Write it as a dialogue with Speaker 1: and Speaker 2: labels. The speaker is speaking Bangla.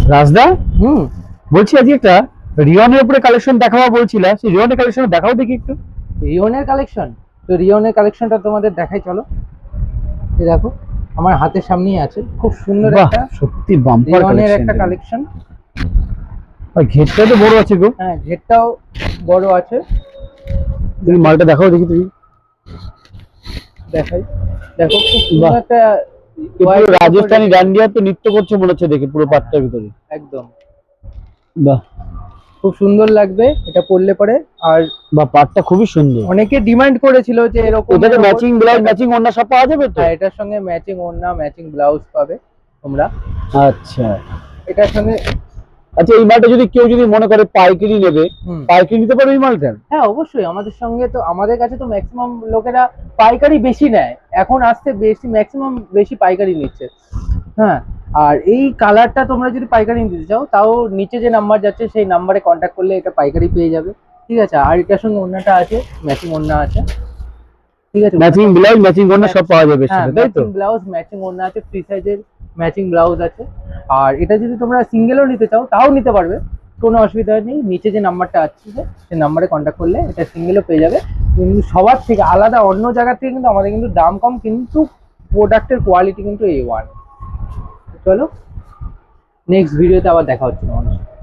Speaker 1: রাজদা,
Speaker 2: হুম।
Speaker 1: বলছি আজকে একটা রিয়নের উপরে কালেকশন দেখাবো বলছিলা, সেই রিয়নের কালেকশন দেখাও দেখি একটু।
Speaker 2: রিওনের কালেকশন, তো রিওনের কালেকশনটা তোমাদের দেখাই চলো। এই দেখো আমার হাতের সামনেই আছে, খুব সুন্দর
Speaker 1: বাহ,
Speaker 2: একটা
Speaker 1: সত্যি বাম্পার
Speaker 2: রিওনের
Speaker 1: কালেকশন।
Speaker 2: একটা কালেকশন।
Speaker 1: আর ঘেরটা তো বড় আছে গো।
Speaker 2: হ্যাঁ, ঘেরটাও বড় আছে।
Speaker 1: তুমি মালটা দেখাও দেখি তুমি।
Speaker 2: দেখাই, দেখো খুব
Speaker 1: বাহ,
Speaker 2: সুন্দর একটা
Speaker 1: পুরো
Speaker 2: white এর উপর
Speaker 1: রাজস্থানি
Speaker 2: রেখে-
Speaker 1: ডান্ডিয়া তো নৃত্য করছে মনে হচ্ছে দেখে, পুরো পাটটার ভিতরে।
Speaker 2: একদম
Speaker 1: বাহ,
Speaker 2: খুব সুন্দর লাগবে এটা পরলে পরে। আর
Speaker 1: বাহ, পাটটা খুবই সুন্দর।
Speaker 2: অনেকে ডিমান্ড করেছিল যে এরকম
Speaker 1: এটাতে ম্যাচিং ব্লাউজ, ম্যাচিং ওড়না সব পাওয়া যাবে তো?
Speaker 2: হ্যাঁ, এটার সঙ্গে ম্যাচিং ওড়না, ম্যাচিং ব্লাউজ পাবে তোমরা
Speaker 1: আচ্ছা
Speaker 2: এটার সঙ্গে।
Speaker 1: আচ্ছা, এই মালটা যদি কেউ যদি মনে করে পাইকারি নেবে,
Speaker 2: হুম।
Speaker 1: পাইকারি নিতে পারবে এই মালটা?
Speaker 2: হ্যাঁ অবশ্যই, আমাদের সঙ্গে তো আমাদের কাছে তো ম্যাক্সিমাম লোকেরা পাইকারি বেশি নেয়, এখন আসতে বেশি ম্যাক্সিমাম বেশি পাইকারি নিচ্ছে। হ্যাঁ, আর এই কালারটা তোমরা যদি পাইকারি নিতে চাও তাও নিচে যে নাম্বার যাচ্ছে সেই নাম্বারে কন্ট্যাক্ট করলে এটা পাইকারি পেয়ে যাবে। ঠিক আছে, আর এটার সঙ্গে ওড়নাটা আছে, ম্যাচিং ওড়না আছে। ঠিক আছে,
Speaker 1: ম্যাচিং ব্লাউজ, ম্যাচিং ওড়না সব পাওয়া যাবে
Speaker 2: হ্যাঁ
Speaker 1: সেটা, তাই তো?
Speaker 2: ম্যাচিং ব্লাউজ, ম্যাচিং ওড়না আছে, ফ্রি সাইজের ম্যাচিং ব্লাউজ আছে। আর এটা যদি তোমরা সিঙ্গেলও নিতে চাও তাও নিতে পারবে, কোনো অসুবিধা নেই। নিচে যে নাম্বারটা আছে সেই নাম্বারে কন্ট্যাক্ট করলে এটা সিঙ্গেলও পেয়ে যাবে। কিন্তু সবার থেকে আলাদা অন্য জায়গার থেকে কিন্তু আমাদের কিন্তু দাম কম, কিন্তু প্রোডাক্টের কোয়ালিটি কিন্তু A1। চলো নেক্সট ভিডিওতে আবার দেখা হচ্ছে তোমাদের।